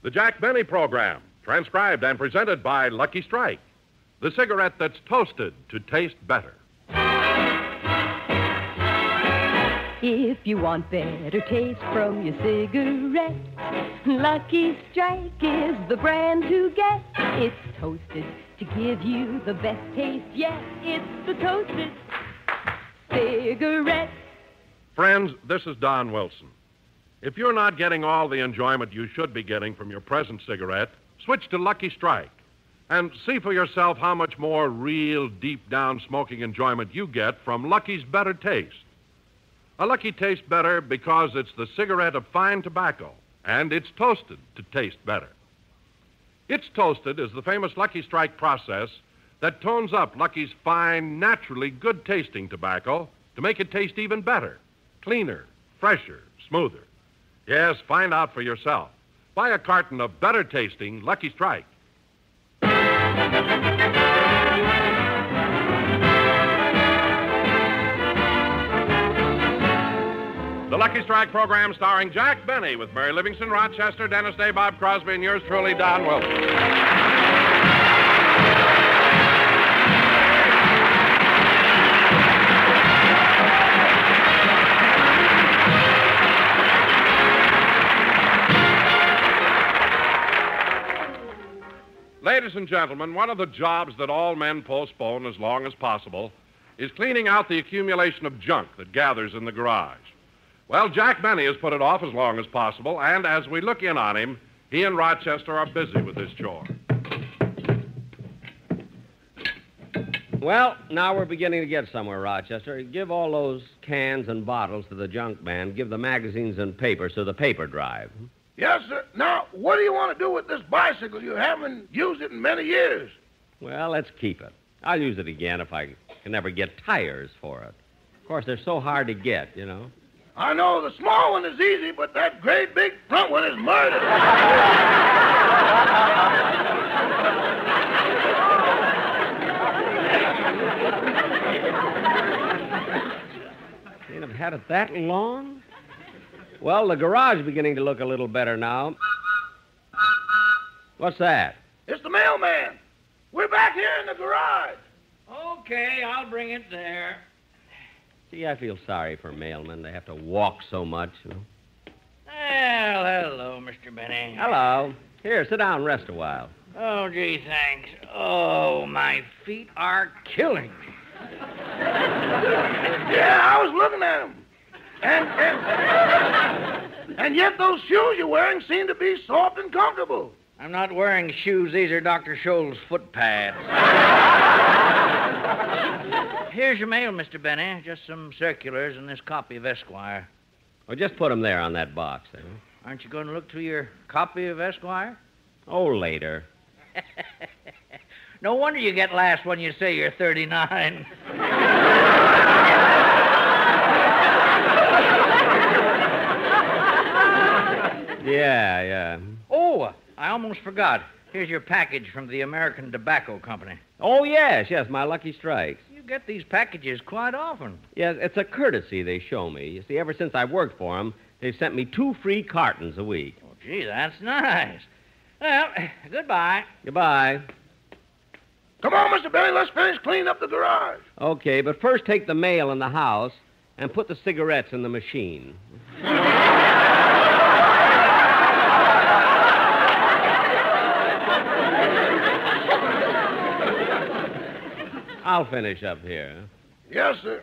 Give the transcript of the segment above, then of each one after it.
The Jack Benny Program, transcribed and presented by Lucky Strike, the cigarette that's toasted to taste better. If you want better taste from your cigarette, Lucky Strike is the brand to get. It's toasted to give you the best taste yet. It's the toasted cigarette. Friends, this is Don Wilson. If you're not getting all the enjoyment you should be getting from your present cigarette, switch to Lucky Strike and see for yourself how much more real, deep-down smoking enjoyment you get from Lucky's better taste. A Lucky tastes better because it's the cigarette of fine tobacco, and it's toasted to taste better. It's toasted is the famous Lucky Strike process that tones up Lucky's fine, naturally good-tasting tobacco to make it taste even better, cleaner, fresher, smoother. Yes, find out for yourself. Buy a carton of better-tasting Lucky Strike. The Lucky Strike program starring Jack Benny with Mary Livingstone, Rochester, Dennis Day, Bob Crosby, and yours truly, Don Wilson. Ladies and gentlemen, one of the jobs that all men postpone as long as possible is cleaning out the accumulation of junk that gathers in the garage. Well, Jack Benny has put it off as long as possible, and as we look in on him, he and Rochester are busy with this chore. Well, now we're beginning to get somewhere, Rochester. Give all those cans and bottles to the junk man. Give the magazines and papers to the paper drive. Yes, sir. Now, what do you want to do with this bicycle? You haven't used it in many years. Well, let's keep it. I'll use it again if I can ever get tires for it. Of course, they're so hard to get, you know. I know the small one is easy, but that great big front one is murder. Can't have had it that long? Well, the garage is beginning to look a little better now. What's that? It's the mailman. We're back here in the garage. Okay, I'll bring it there. Gee, I feel sorry for mailmen. They have to walk so much. Well, hello, Mr. Benny. Hello. Here, sit down and rest a while. Oh, gee, thanks. Oh, my feet are killing me. Yeah, I was looking at them. And yet those shoes you're wearing seem to be soft and comfortable. I'm not wearing shoes. These are Dr. Scholl's foot pads. Here's your mail, Mr. Benny. Just some circulars and this copy of Esquire. Well, just put them there on that box there. Aren't you going to look through your copy of Esquire? Oh, later. No wonder you get last when you say you're 39. Yeah. Oh, I almost forgot. Here's your package from the American Tobacco Company. Oh, yes, my Lucky Strikes. You get these packages quite often. Yes, it's a courtesy they show me. You see, ever since I worked for them, they've sent me 2 free cartons a week. Oh, gee, that's nice. Well, goodbye. Goodbye. Come on, Mr. Benny, let's finish cleaning up the garage. Okay, but first take the mail in the house and put the cigarettes in the machine. I'll finish up here. Yes, sir.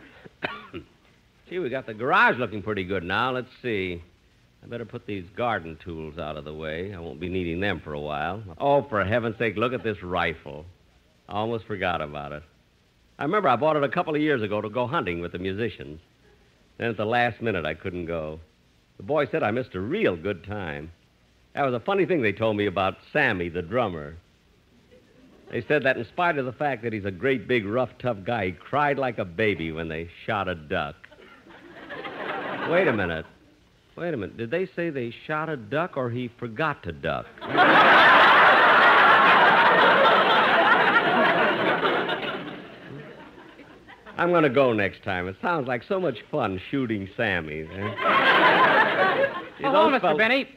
Gee, we got the garage looking pretty good now. Let's see. I better put these garden tools out of the way. I won't be needing them for a while. Oh, for heaven's sake, look at this rifle. I almost forgot about it. I remember I bought it a couple of years ago to go hunting with the musicians. Then at the last minute, I couldn't go. The boy said I missed a real good time. That was a funny thing they told me about Sammy, the drummer. They said that in spite of the fact that he's a great, big, rough, tough guy, he cried like a baby when they shot a duck. Wait a minute. Did they say they shot a duck or he forgot to duck? I'm going to go next time. It sounds like so much fun shooting Sammy. Hello, Mr. Benny.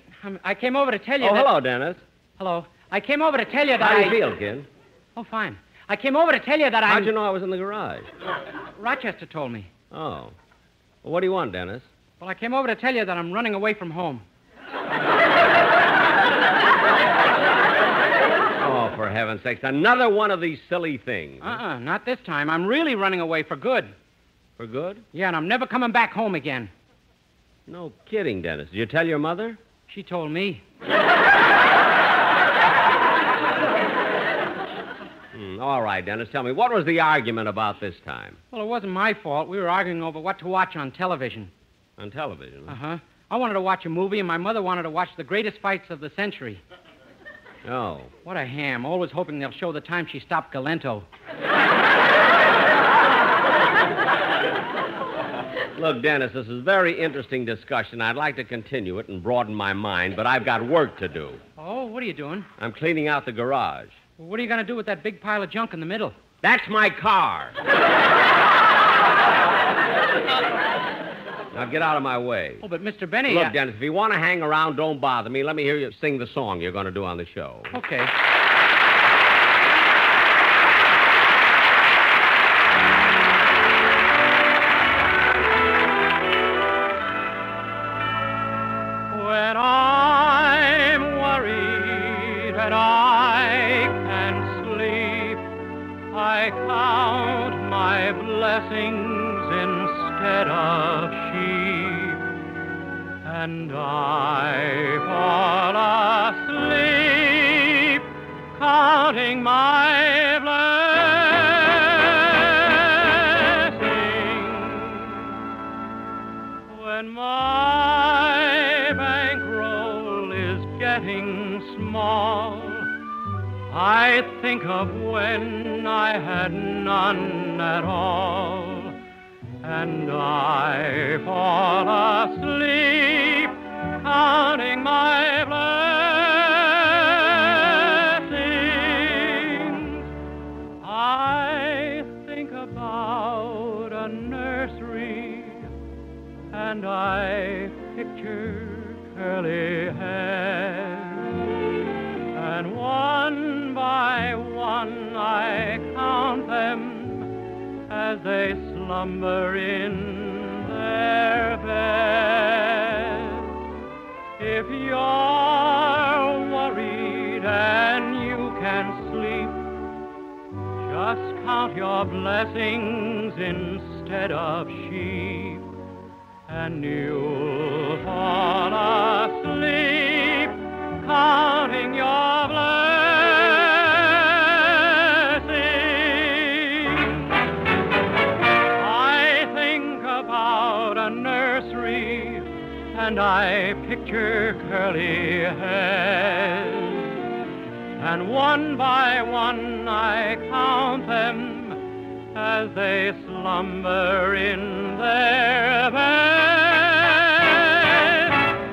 I came over to tell you Oh, that... hello, Dennis. Hello. I came over to tell you that How do you feel, kid? Oh, fine. I came over to tell you that I... How'd you know I was in the garage? Rochester told me. Oh. Well, what do you want, Dennis? Well, I came over to tell you that I'm running away from home. Oh, for heaven's sakes. Another one of these silly things. Not this time. I'm really running away for good. For good? Yeah, and I'm never coming back home again. No kidding, Dennis. Did you tell your mother? She told me. All right, Dennis, tell me, what was the argument about this time? Well, it wasn't my fault. We were arguing over what to watch on television. On television? Uh-huh. I wanted to watch a movie, and my mother wanted to watch the greatest fights of the century. Oh. What a ham. Always hoping they'll show the time she stopped Galento. Look, Dennis, this is a very interesting discussion. I'd like to continue it and broaden my mind, but I've got work to do. Oh, what are you doing? I'm cleaning out the garage. Well, what are you going to do with that big pile of junk in the middle? That's my car. Now get out of my way. Oh, but Mr. Benny... Look, Dennis, if you want to hang around, don't bother me. Let me hear you sing the song you're going to do on the show. Okay. When I'm worried and I can't sleep, I count my blessings instead of sheep, and I fall asleep counting my blessings. When my bankroll is getting small, I think of when I had none at all, and I fall asleep counting my blessings. I think about a nursery, and I picture curly hair, and one by one I count them as they slumber in their bed. If you're worried and you can't sleep, just count your blessings instead of sheep, and you'll fall asleep counting your blessings. I think about a nursery, and I picture curly heads, and one by one I count them as they slumber in their bed.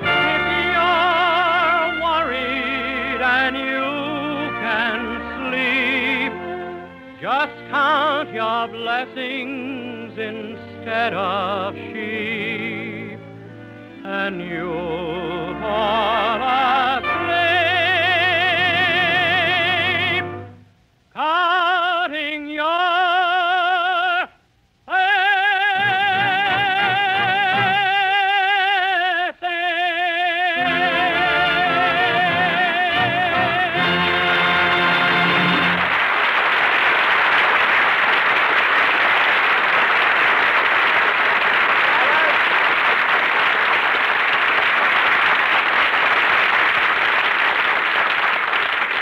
If you're worried and you can sleep, just count your blessings instead of sheep, and you'll fall asleep counting your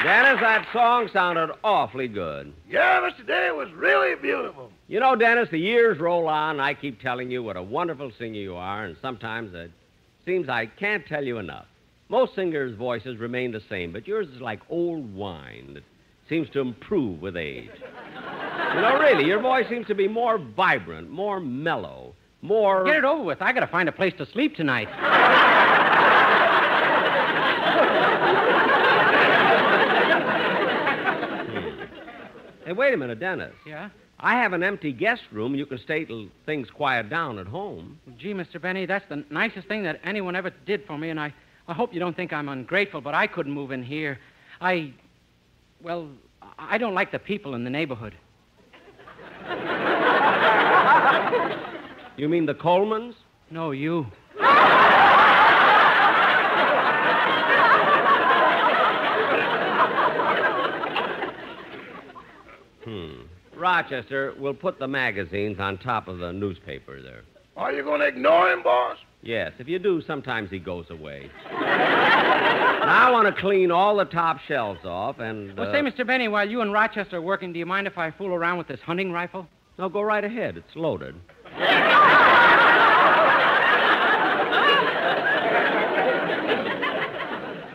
Dennis, that song sounded awfully good. Yeah, Mr. Day, it was really beautiful. You know, Dennis, the years roll on, and I keep telling you what a wonderful singer you are, and sometimes it seems I can't tell you enough. Most singers' voices remain the same, but yours is like old wine that seems to improve with age. You know, really, your voice seems to be more vibrant, more mellow, more... Get it over with. I got to find a place to sleep tonight. Hey, wait a minute, Dennis. Yeah? I have an empty guest room. You can stay till things quiet down at home. Gee, Mr. Benny, that's the nicest thing that anyone ever did for me, and I I hope you don't think I'm ungrateful, but I couldn't move in here. I don't like the people in the neighborhood. You mean the Colemans? No, you. Rochester, we'll put the magazines on top of the newspaper there. Are you going to ignore him, boss? Yes, if you do, sometimes he goes away. Now I want to clean all the top shelves off and... Well, say, Mr. Benny, while you and Rochester are working, do you mind if I fool around with this hunting rifle? No, go right ahead. It's loaded.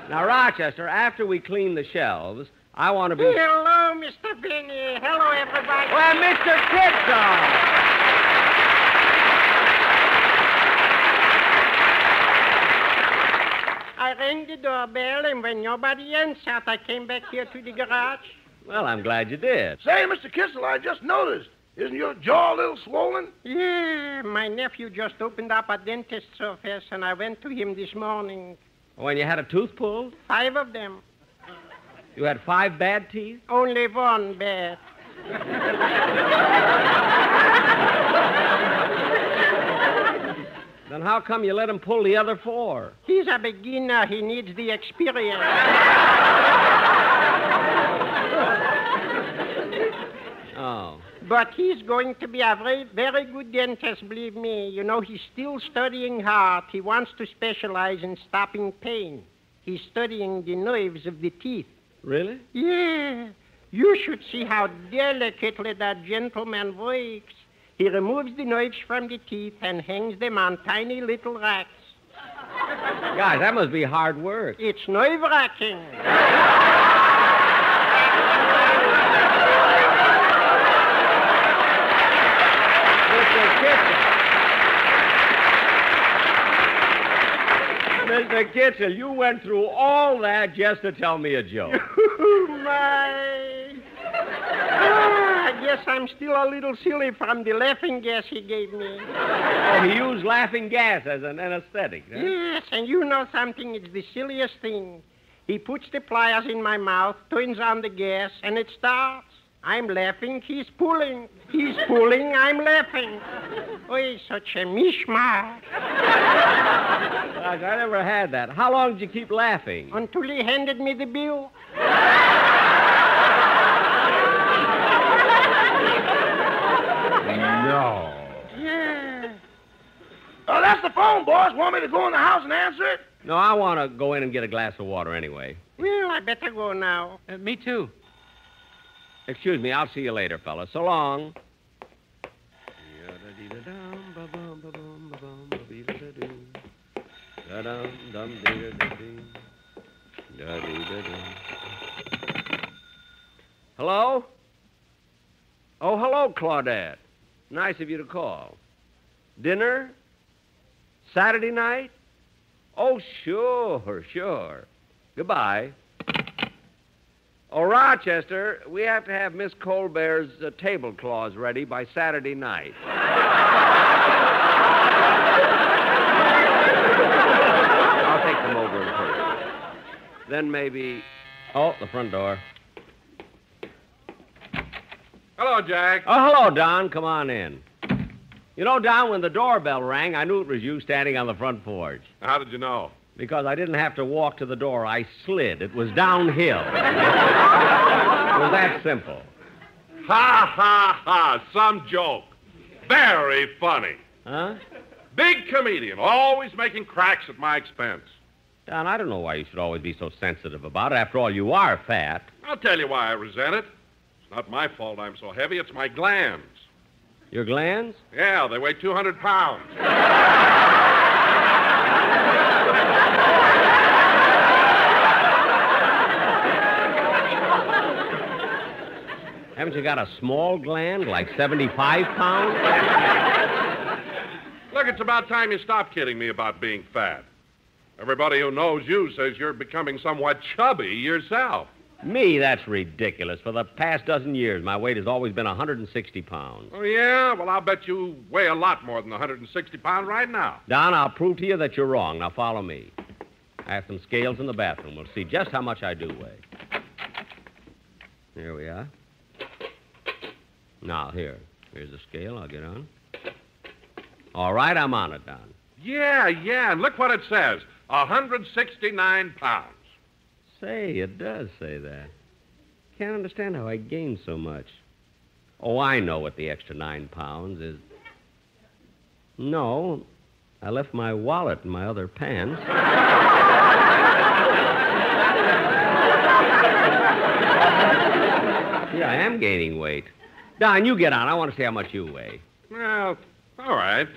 Now, Rochester, after we clean the shelves, I want to be... Hello, Mr. Benny. Hello, everybody. Well, Mr. Kitzel! I rang the doorbell, and when nobody answered, I came back here to the garage. Well, I'm glad you did. Say, Mr. Kissel, I just noticed. Isn't your jaw a little swollen? Yeah, my nephew just opened up a dentist's office, and I went to him this morning. When you had a tooth pulled? 5 of them. You had 5 bad teeth? Only one bad. Then how come you let him pull the other 4? He's a beginner. He needs the experience. Oh. But he's going to be a very, very good dentist, believe me. You know, he's still studying hard. He wants to specialize in stopping pain. He's studying the nerves of the teeth. Really? Yeah. You should see how delicately that gentleman works. He removes the nerves from the teeth and hangs them on tiny little racks. Guys, that must be hard work. It's nerve-wracking. Mr. Kitzel, you went through all that just to tell me a joke. My. I guess I'm still a little silly from the laughing gas he gave me. Oh, he used laughing gas as an anesthetic, huh? Yes, and you know something? It's the silliest thing. He puts the pliers in my mouth, turns on the gas, and it starts. I'm laughing, he's pulling. He's pulling, I'm laughing. Oh, he's such a mishmash. Gosh, I never had that. How long did you keep laughing? Until he handed me the bill. No. Yeah. Oh, that's the phone, boss. Want me to go in the house and answer it? No, I want to go in and get a glass of water anyway. Well, I better go now. Me too. Excuse me, I'll see you later, fella. So long. Hello? Oh, hello, Claudette. Nice of you to call. Dinner? Saturday night? Oh, sure. Goodbye. Oh, Rochester, we have to have Miss Colbert's tablecloths ready by Saturday night. I'll take them over in person. Then maybe... Oh, the front door. Hello, Jack. Oh, hello, Don. Come on in. You know, Don, when the doorbell rang, I knew it was you standing on the front porch. How did you know? Because I didn't have to walk to the door. I slid. It was downhill. It was that simple. Ha, ha, ha. Some joke. Very funny. Huh? Big comedian, always making cracks at my expense. Don, I don't know why you should always be so sensitive about it. After all, you are fat. I'll tell you why I resent it. It's not my fault I'm so heavy. It's my glands. Your glands? Yeah, they weigh 200 pounds. Haven't you got a small gland, like 75 pounds? Look, it's about time you stop kidding me about being fat. Everybody who knows you says you're becoming somewhat chubby yourself. Me? That's ridiculous. For the past dozen years, my weight has always been 160 pounds. Oh, yeah? Well, I'll bet you weigh a lot more than 160 pounds right now. Don, I'll prove to you that you're wrong. Now, follow me. I have some scales in the bathroom. We'll see just how much I do weigh. Here we are. Now, here's the scale. I'll get on. All right, I'm on it, Don. Yeah, and look what it says. 169 pounds. Say, it does say that. Can't understand how I gained so much. Oh, I know what the extra 9 pounds is. No, I left my wallet in my other pants. Yeah, I am gaining weight. Don, you get on. I want to see how much you weigh. Well, all right.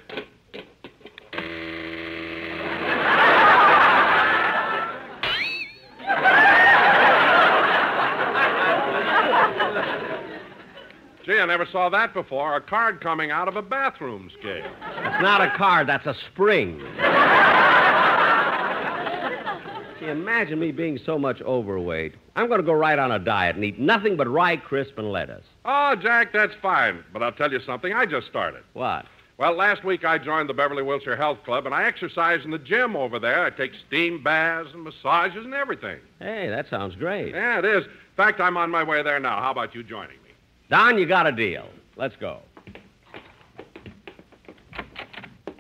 Gee, I never saw that before. A card coming out of a bathroom scale. That's not a card. That's a spring. See, imagine me being so much overweight. I'm going to go right on a diet and eat nothing but rye crisp and lettuce. Oh, Jack, that's fine. But I'll tell you something. I just started. What? Well, last week I joined the Beverly Wilshire Health Club, and I exercise in the gym over there. I take steam baths and massages and everything. Hey, that sounds great. Yeah, it is. In fact, I'm on my way there now. How about you joining me? Don, you got a deal. Let's go.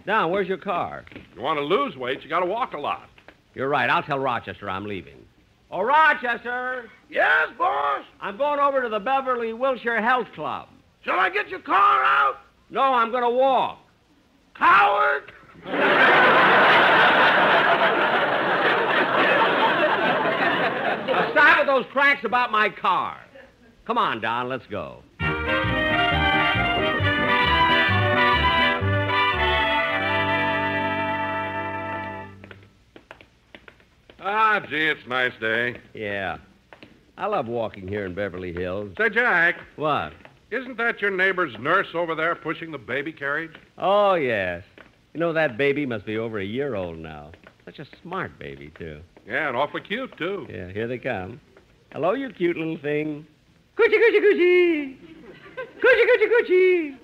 Don, where's your car? If you want to lose weight, you got to walk a lot. You're right. I'll tell Rochester I'm leaving. Oh, Rochester! Yes, boss? I'm going over to the Beverly Wilshire Health Club. Shall I get your car out? No, I'm going to walk. Coward! Now stop with those cracks about my car. Come on, Don, let's go. Ah, gee, it's a nice day. Yeah. I love walking here in Beverly Hills. Say, Jack, What? isn't that your neighbor's nurse over there pushing the baby carriage? Oh, yes. You know, that baby must be over a year old now. Such a smart baby, too. Yeah, and awfully cute, too. Yeah, here they come. Hello, you cute little thing. Coochie, coochie, coochie. Coochie, coochie, coochie.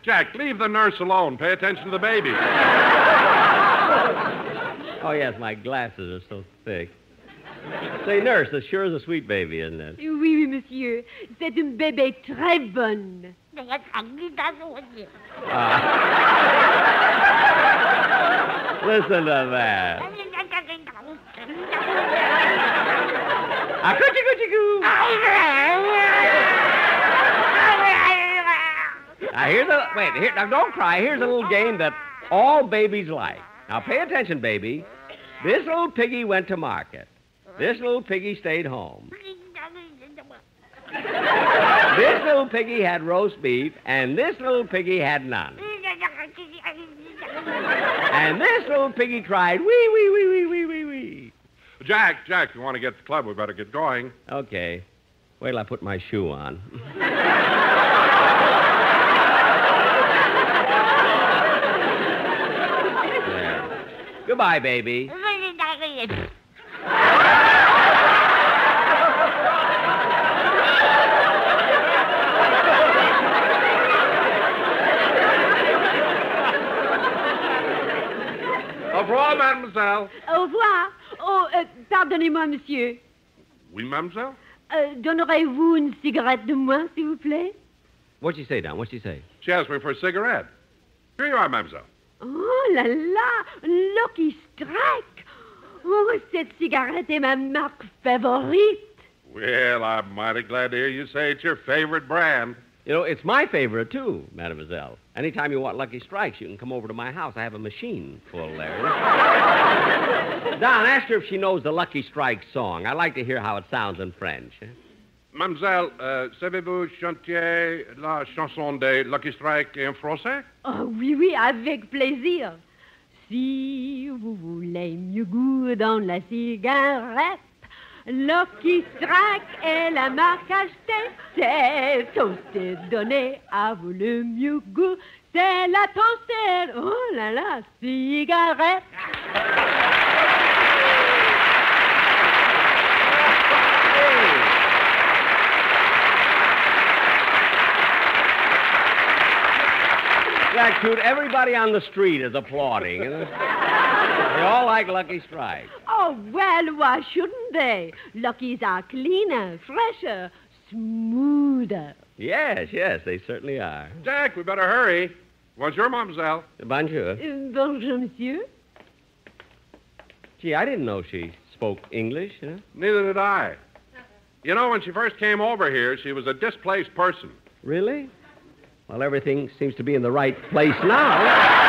Jack, leave the nurse alone. Pay attention to the baby. Oh, yes, my glasses are so thick. Say, nurse, this sure is a sweet baby, isn't it? Oui, oui, monsieur. C'est une bébé très bonne. Listen to that. Coochie, coochie, coo. Now don't cry. Here's a little game that all babies like. Now, pay attention, baby. This little piggy went to market. This little piggy stayed home. This little piggy had roast beef, and this little piggy had none. And this little piggy cried, wee, wee, wee, wee, wee, wee, wee. Jack, if you want to get to the club, we better get going. Okay. Wait till I put my shoe on. There. Goodbye, baby. Au revoir, mademoiselle. Au revoir. Oh, pardonnez-moi, monsieur. Oui, mademoiselle? Donnerez-vous une cigarette de moins, s'il vous plaît? What'd she say, Don? What'd she say? She asked me for a cigarette. Here you are, mademoiselle. Oh là là, Lucky Strike. Oh, cette cigarette est ma marque favorite. Well, I'm mighty glad to hear you say it's your favorite brand. You know, it's my favorite, too, mademoiselle. Anytime you want Lucky Strikes, you can come over to my house. I have a machine full there. Don, ask her if she knows the Lucky Strike song. I like to hear how it sounds in French. Mademoiselle, savez-vous chanter la chanson de Lucky Strike en français? Oh oui, oui, avec plaisir. Si vous voulez mieux goût dans la cigarette, Lucky Strike est la marque achetée. C'est toasté, donné à vous le mieux goût. C'est la toasted, oh là là, cigarette. That cute. Everybody on the street is applauding. They all like Lucky Strike. Oh, well, why shouldn't they? Lucky's are cleaner, fresher, smoother. Yes, they certainly are. Jack, we better hurry. Bonjour, mademoiselle. Bonjour. Bonjour, monsieur. Gee, I didn't know she spoke English, you know? Neither did I. You know, when she first came over here, she was a displaced person. Really? Well, everything seems to be in the right place now.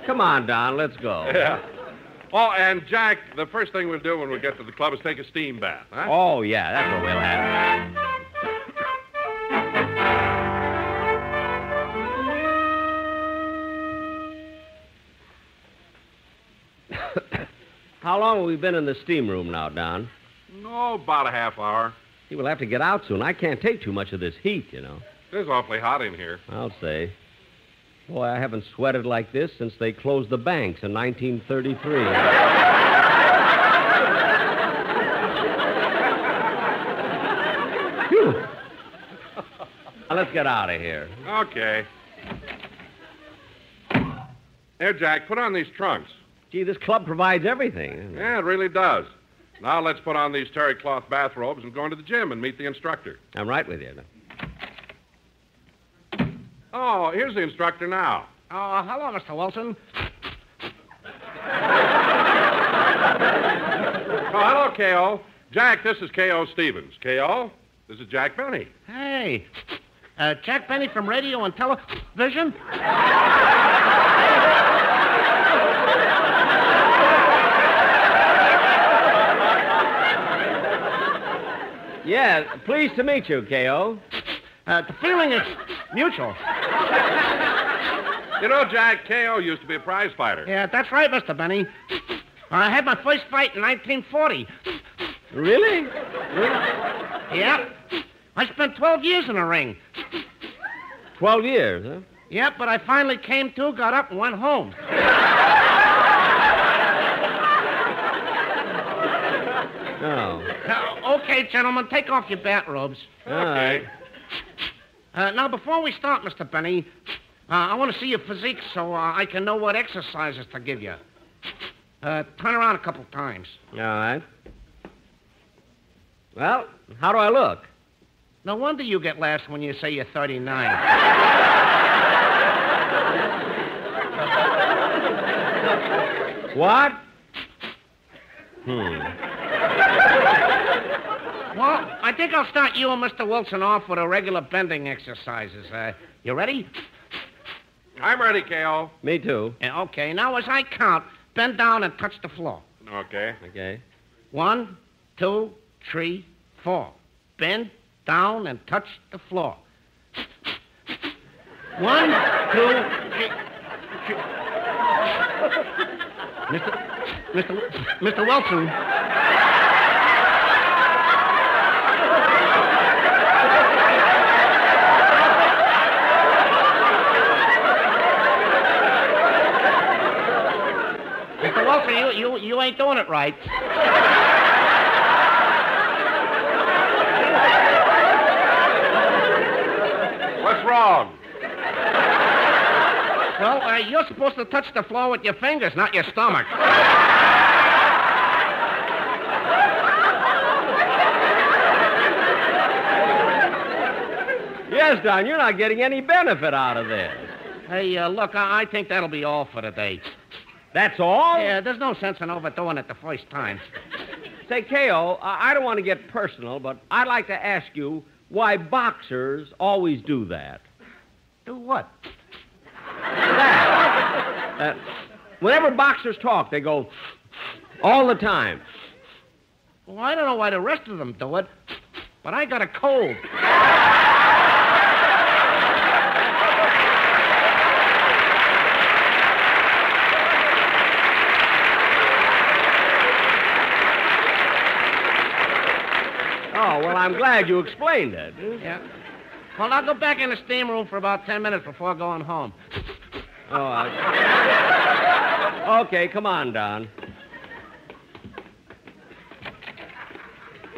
Come on, Don, let's go. Yeah. Oh, and Jack, the first thing we'll do when we get to the club is take a steam bath, huh? Oh, yeah, that's what we'll have. How long have we been in the steam room now, Don? No, about a half hour. See, we'll have to get out soon. I can't take too much of this heat, you know. It's awfully hot in here. I'll say. Boy, I haven't sweated like this since they closed the banks in 1933. Phew. Now, let's get out of here. Okay. Here, Jack, put on these trunks. Gee, this club provides everything. Yeah, it really does. Now let's put on these terry cloth bathrobes and go into the gym and meet the instructor. I'm right with you. Oh, here's the instructor now. Oh, hello, Mr. Wilson. Oh, hello, K.O. Jack, this is K.O. Stevens. K.O., this is Jack Benny. Hey, Jack Benny from radio and television? Yeah, pleased to meet you, K.O. The feeling is mutual. You know, Jack, K.O. used to be a prize fighter. Yeah, that's right, Mr. Benny. I had my first fight in 1940. Really? Yeah. I spent 12 years in the ring. 12 years, huh? Yep, but I finally came to, got up, and went home. Oh. Okay, gentlemen, take off your bathrobes. All right. Now, before we start, Mr. Benny, I want to see your physique so I can know what exercises to give you. Turn around a couple times. All right. Well, how do I look? No wonder you get laughs when you say you're 39. What? Well, I think I'll start you and Mr. Wilson off with a regular bending exercises. You ready? I'm ready, K.O. Me too. Yeah, okay, now as I count, bend down and touch the floor. Okay. Okay. 1, 2, 3, 4. Bend down and touch the floor. 1, 2, 3. Mr. Wilson. Mr. Wilson, you ain't doing it right. What's wrong? Well, you're supposed to touch the floor with your fingers, not your stomach. Yes, Don, you're not getting any benefit out of this. Hey, look, I think that'll be all for today. That's all? Yeah, there's no sense in overdoing it the first time. Say, K.O., I don't want to get personal, but I'd like to ask you why boxers always do that. Do what? That. Whenever boxers talk, they go all the time. Well, I don't know why the rest of them do it, but I got a cold. Oh, well, I'm glad you explained it. Yeah. Well, I'll go back in the steam room for about 10 minutes before going home. Oh, okay, come on, Don.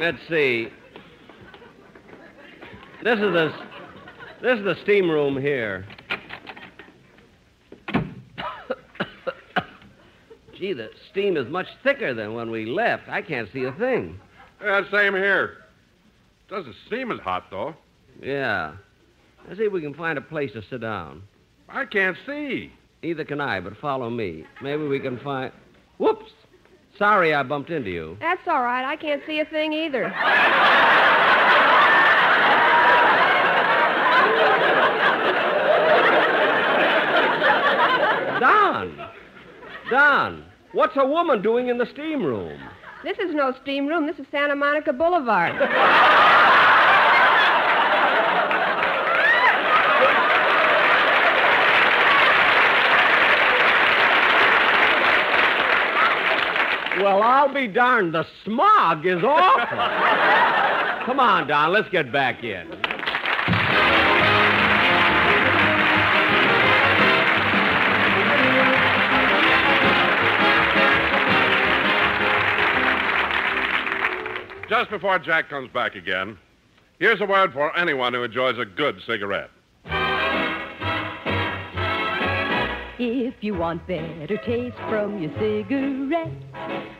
Let's see. This is the steam room here. Gee, the steam is much thicker than when we left. I can't see a thing. Yeah, same here. Doesn't seem as hot, though. Yeah. Let's see if we can find a place to sit down. I can't see. Neither can I, but follow me. Maybe we can find... Whoops! Sorry I bumped into you. That's all right. I can't see a thing either. Don, what's a woman doing in the steam room? This is no steam room. This is Santa Monica Boulevard. Well, I'll be darned. The smog is awful. Come on, Don. Let's get back in. Just before Jack comes back again, here's a word for anyone who enjoys a good cigarette. If you want better taste from your cigarette,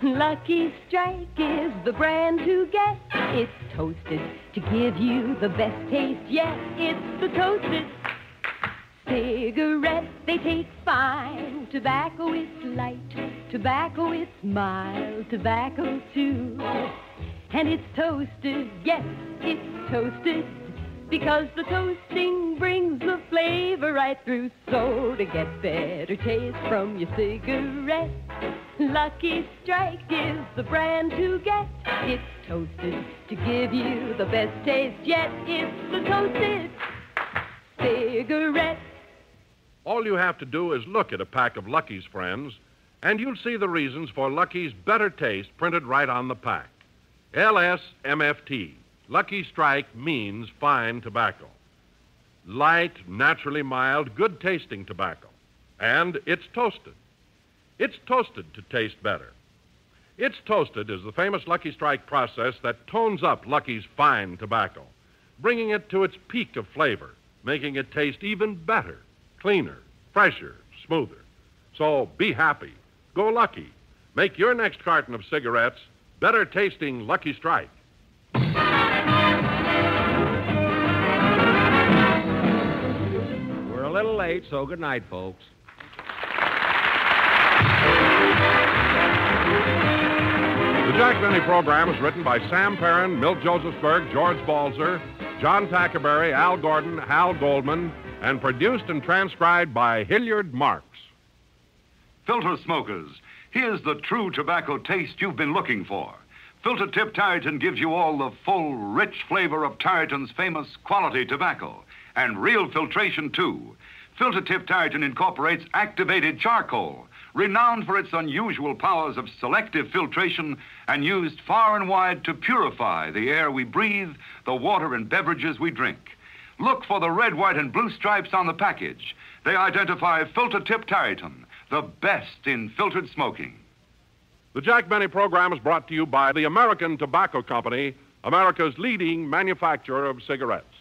Lucky Strike is the brand to get. It's toasted to give you the best taste yet. It's the toasted cigarette. They taste fine. Tobacco is light. Tobacco is mild. Tobacco, too. And it's toasted, yes, it's toasted, because the toasting brings the flavor right through. So to get better taste from your cigarette, Lucky Strike is the brand to get. It's toasted to give you the best taste yet. It's the toasted cigarette. All you have to do is look at a pack of Lucky's friends, and you'll see the reasons for Lucky's better taste printed right on the pack. LSMFT. Lucky Strike means fine tobacco. Light, naturally mild, good-tasting tobacco. And it's toasted. It's toasted to taste better. It's toasted is the famous Lucky Strike process that tones up Lucky's fine tobacco, bringing it to its peak of flavor, making it taste even better, cleaner, fresher, smoother. So be happy. Go Lucky. Make your next carton of cigarettes better tasting Lucky Strike. We're a little late, so good night, folks. The Jack Benny program is written by Sam Perrin, Milt Josephsberg, George Balzer, John Tackerberry, Al Gordon, Hal Goldman, and produced and transcribed by Hilliard Marks. Filter smokers, here's the true tobacco taste you've been looking for. Filter Tip Tarleton gives you all the full, rich flavor of Tarleton's famous quality tobacco, and real filtration, too. Filter Tip Tarleton incorporates activated charcoal, renowned for its unusual powers of selective filtration and used far and wide to purify the air we breathe, the water and beverages we drink. Look for the red, white, and blue stripes on the package. They identify Filter Tip Tarleton, the best in filtered smoking. The Jack Benny program is brought to you by the American Tobacco Company, America's leading manufacturer of cigarettes.